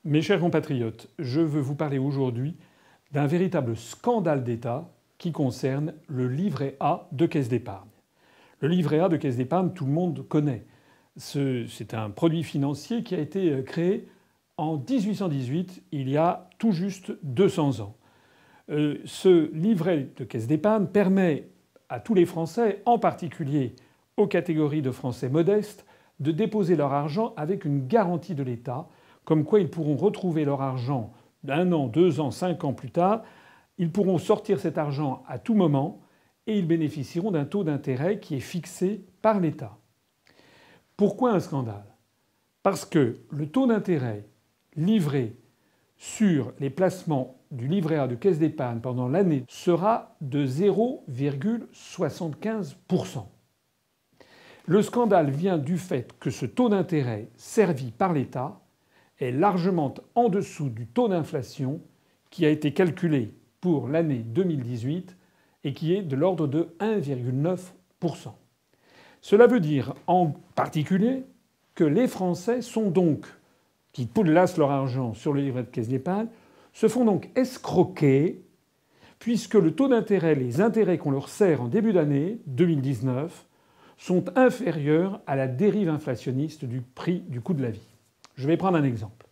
Mes chers compatriotes, je veux vous parler aujourd'hui d'un véritable scandale d'État qui concerne le livret A de Caisse d'Épargne. Le livret A de Caisse d'Épargne, tout le monde connaît. C'est un produit financier qui a été créé en 1818, il y a tout juste 200 ans. Ce livret de Caisse d'Épargne permet à tous les Français, en particulier aux catégories de Français modestes, de déposer leur argent avec une garantie de l'État, comme quoi ils pourront retrouver leur argent 1 an, 2 ans, 5 ans plus tard. Ils pourront sortir cet argent à tout moment et ils bénéficieront d'un taux d'intérêt qui est fixé par l'État. Pourquoi un scandale ? Parce que le taux d'intérêt livré sur les placements du livret A de Caisse d'Épargne pendant l'année sera de 0,75%. Le scandale vient du fait que ce taux d'intérêt servi par l'État est largement en dessous du taux d'inflation qui a été calculé pour l'année 2018 et qui est de l'ordre de 1,9%. Cela veut dire en particulier que les Français sont donc, qui poulassent leur argent sur le livret de Caisse d'Épargne, se font donc escroquer puisque le taux d'intérêt, les intérêts qu'on leur sert en début d'année 2019 sont inférieurs à la dérive inflationniste du prix du coût de la vie. Je vais prendre un exemple.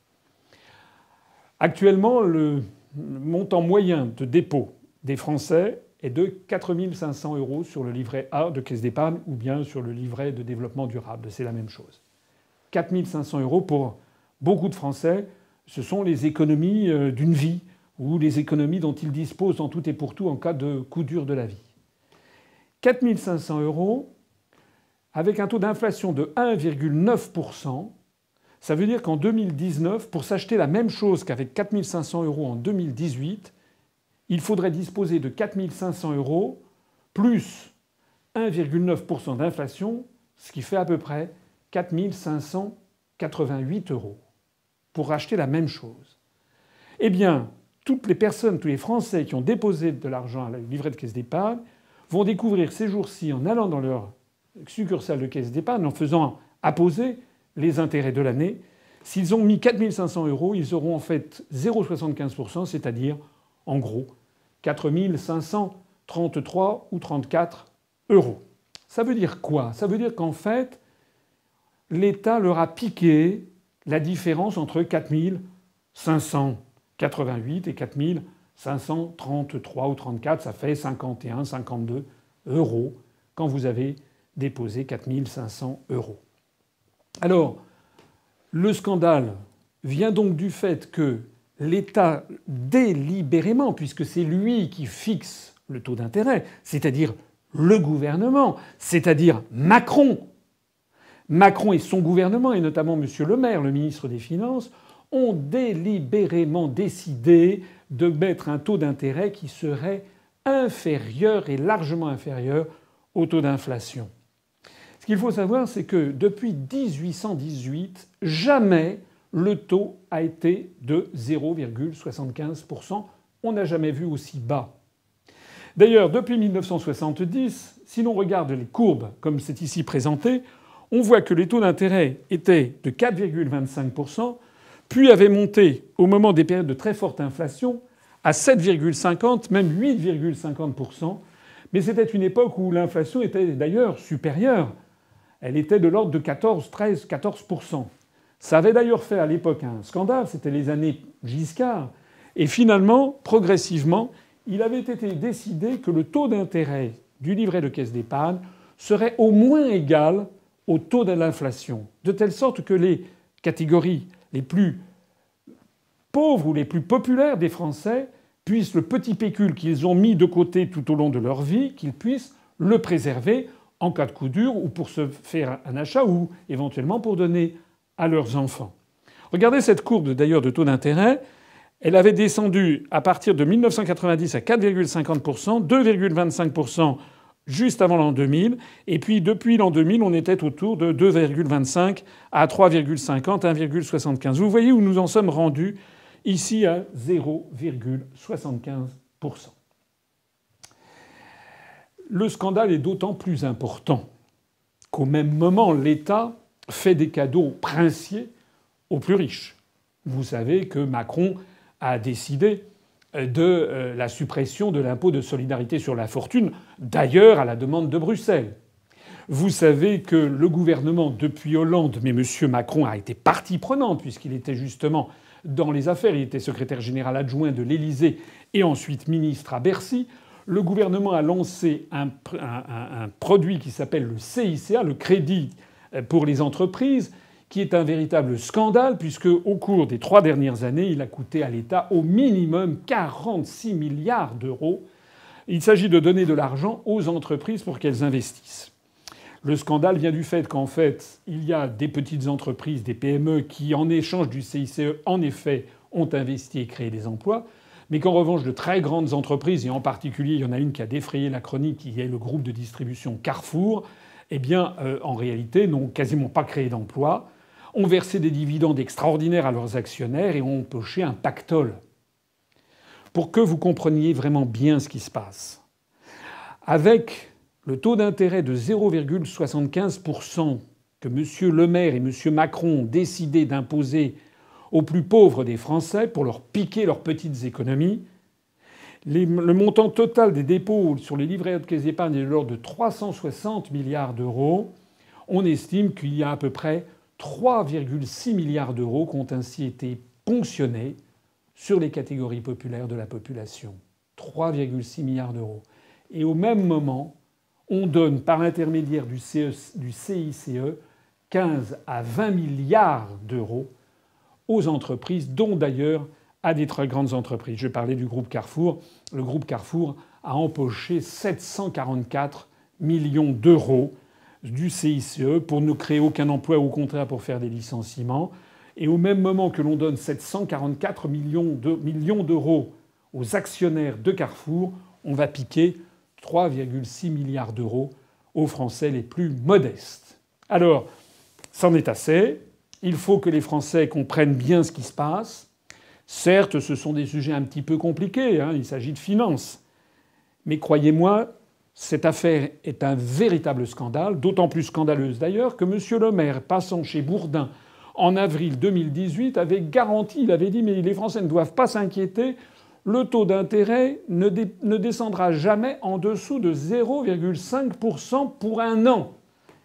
Actuellement, le montant moyen de dépôt des Français est de 4 500 € sur le livret A de Caisse d'Épargne ou bien sur le livret de développement durable. C'est la même chose. 4 500 € pour beaucoup de Français, ce sont les économies d'une vie ou les économies dont ils disposent en tout et pour tout en cas de coup dur de la vie. 4 500 € avec un taux d'inflation de 1,9%, ça veut dire qu'en 2019, pour s'acheter la même chose qu'avec 4 500 € en 2018, il faudrait disposer de 4 500 € plus 1,9% d'inflation, ce qui fait à peu près 4 588 € pour acheter la même chose. Eh bien, toutes les personnes, tous les Français qui ont déposé de l'argent à la livret de Caisse d'Épargne vont découvrir ces jours-ci, en allant dans leur succursale de Caisse d'Épargne, en faisant apposer les intérêts de l'année, s'ils ont mis 4 500 €, ils auront en fait 0,75%, c'est-à-dire, en gros, 4 533 ou 34 €. Ça veut dire quoi ? Ça veut dire qu'en fait, l'État leur a piqué la différence entre 4 588 et 4 533 ou 34, ça fait 51, 52 € quand vous avez déposé 4 500 €. Alors, le scandale vient donc du fait que l'État, délibérément, puisque c'est lui qui fixe le taux d'intérêt, c'est-à-dire le gouvernement, c'est-à-dire Macron et son gouvernement, et notamment M. Le Maire, le ministre des Finances, ont délibérément décidé de mettre un taux d'intérêt qui serait inférieur et largement inférieur au taux d'inflation. Ce qu'il faut savoir, c'est que depuis 1818, jamais le taux a été de 0,75%. On n'a jamais vu aussi bas. D'ailleurs, depuis 1970, si l'on regarde les courbes comme c'est ici présenté, on voit que les taux d'intérêt étaient de 4,25%, puis avaient monté au moment des périodes de très forte inflation à 7,50%, même 8,50%. Mais c'était une époque où l'inflation était d'ailleurs supérieure. Elle était de l'ordre de 14, 13, 14%. Ça avait d'ailleurs fait à l'époque un scandale, c'était les années Giscard. Et finalement, progressivement, il avait été décidé que le taux d'intérêt du livret de Caisse d'Épargne serait au moins égal au taux de l'inflation, de telle sorte que les catégories les plus pauvres ou les plus populaires des Français puissent le petit pécule qu'ils ont mis de côté tout au long de leur vie, qu'ils puissent le préserver en cas de coup dur ou pour se faire un achat ou éventuellement pour donner à leurs enfants. Regardez cette courbe d'ailleurs de taux d'intérêt. Elle avait descendu à partir de 1990 à 4,50%, 2,25% juste avant l'an 2000. Et puis depuis l'an 2000, on était autour de 2,25 à 3,50, 1,75. Vous voyez où nous en sommes rendus ici à 0,75%. Le scandale est d'autant plus important qu'au même moment, l'État fait des cadeaux princiers aux plus riches. Vous savez que Macron a décidé de la suppression de l'impôt de solidarité sur la fortune, d'ailleurs à la demande de Bruxelles. Vous savez que le gouvernement, depuis Hollande, mais M. Macron a été partie prenante puisqu'il était justement dans les affaires, il était secrétaire général adjoint de l'Élysée et ensuite ministre à Bercy. Le gouvernement a lancé un produit qui s'appelle le CICA, le crédit pour les entreprises, qui est un véritable scandale puisque au cours des 3 dernières années, il a coûté à l'État au minimum 46 milliards d'euros. Il s'agit de donner de l'argent aux entreprises pour qu'elles investissent. Le scandale vient du fait qu'en fait, il y a des petites entreprises, des PME, qui, en échange du CICE, en effet, ont investi et créé des emplois, mais qu'en revanche, de très grandes entreprises, et en particulier, il y en a une qui a défrayé la chronique, qui est le groupe de distribution Carrefour, eh bien, en réalité, n'ont quasiment pas créé d'emplois, ont versé des dividendes extraordinaires à leurs actionnaires et ont empoché un pactole. Pour que vous compreniez vraiment bien ce qui se passe, avec le taux d'intérêt de 0,75% que M. Le Maire et M. Macron ont décidé d'imposer aux plus pauvres des Français pour leur piquer leurs petites économies, le montant total des dépôts sur les livrets de caisse d'épargne est de l'ordre de 360 milliards d'euros. On estime qu'il y a à peu près 3,6 milliards d'euros qui ont ainsi été ponctionnés sur les catégories populaires de la population. 3,6 milliards d'euros. Et au même moment, on donne par l'intermédiaire du CICE 15 à 20 milliards d'euros aux entreprises, dont d'ailleurs à des très grandes entreprises. Je parlais du groupe Carrefour. Le groupe Carrefour a empoché 744 millions d'euros du CICE pour ne créer aucun emploi, au contraire pour faire des licenciements. Et au même moment que l'on donne 744 millions d'euros aux actionnaires de Carrefour, on va piquer 3,6 milliards d'euros aux Français les plus modestes. Alors, c'en est assez. Il faut que les Français comprennent bien ce qui se passe. Certes, ce sont des sujets un petit peu compliqués, il s'agit de finances. Mais croyez-moi, cette affaire est un véritable scandale, d'autant plus scandaleuse d'ailleurs que M. Le Maire, passant chez Bourdin en avril 2018, avait garanti, il avait dit mais les Français ne doivent pas s'inquiéter, le taux d'intérêt ne descendra jamais en dessous de 0,5% pour un an.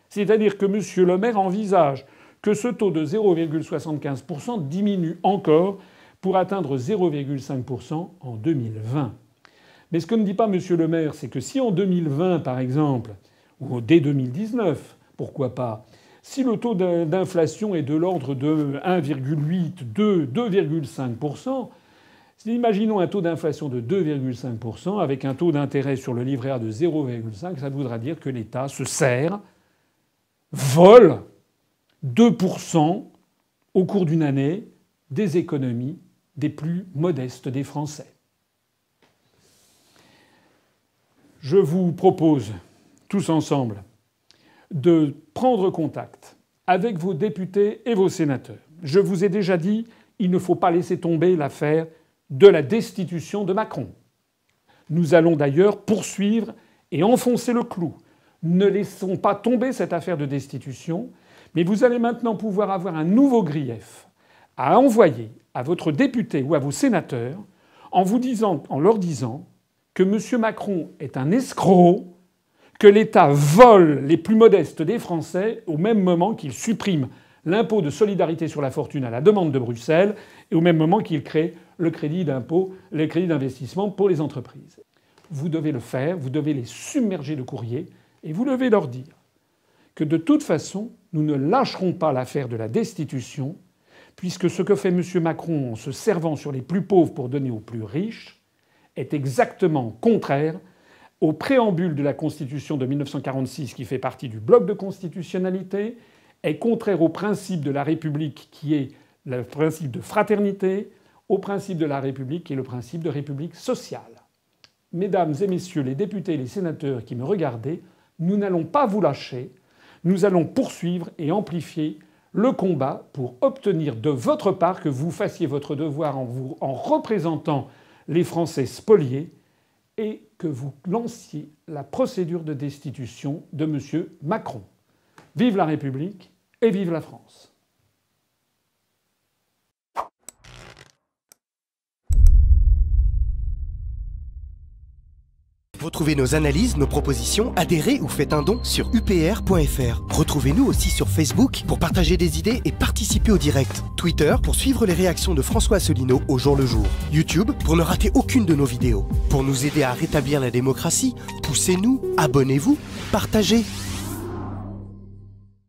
C'est-à-dire que M. Le Maire envisage que ce taux de 0,75% diminue encore pour atteindre 0,5% en 2020. Mais ce que ne dit pas M. Le Maire, c'est que si en 2020, par exemple, ou dès 2019, pourquoi pas, si le taux d'inflation est de l'ordre de 1,8, 2, 2,5%, imaginons un taux d'inflation de 2,5% avec un taux d'intérêt sur le livret A de 0,5, ça voudra dire que l'État se sert, vole 2% au cours d'une année des économies des plus modestes des Français. Je vous propose, tous ensemble, de prendre contact avec vos députés et vos sénateurs. Je vous ai déjà dit, il ne faut pas laisser tomber l'affaire de la destitution de Macron. Nous allons d'ailleurs poursuivre et enfoncer le clou. Ne laissons pas tomber cette affaire de destitution, mais vous allez maintenant pouvoir avoir un nouveau grief à envoyer à votre député ou à vos sénateurs en leur disant que M. Macron est un escroc, que l'État vole les plus modestes des Français au même moment qu'il supprime l'impôt de solidarité sur la fortune à la demande de Bruxelles et au même moment qu'il crée le crédit d'impôt, les crédits d'investissement pour les entreprises. Vous devez le faire, vous devez les submerger de courriers et vous devez leur dire que de toute façon, nous ne lâcherons pas l'affaire de la destitution, puisque ce que fait M. Macron en se servant sur les plus pauvres pour donner aux plus riches est exactement contraire au préambule de la Constitution de 1946 qui fait partie du bloc de constitutionnalité, est contraire au principe de la République qui est le principe de fraternité, au principe de la République qui est le principe de République sociale. Mesdames et messieurs les députés et les sénateurs qui me regardez, nous n'allons pas vous lâcher, nous allons poursuivre et amplifier le combat pour obtenir de votre part que vous fassiez votre devoir en représentant les Français spoliés et que vous lanciez la procédure de destitution de M. Macron. Vive la République et vive la France. Retrouvez nos analyses, nos propositions, adhérez ou faites un don sur upr.fr. Retrouvez-nous aussi sur Facebook pour partager des idées et participer au direct. Twitter pour suivre les réactions de François Asselineau au jour le jour. YouTube pour ne rater aucune de nos vidéos. Pour nous aider à rétablir la démocratie, poussez-nous, abonnez-vous, partagez.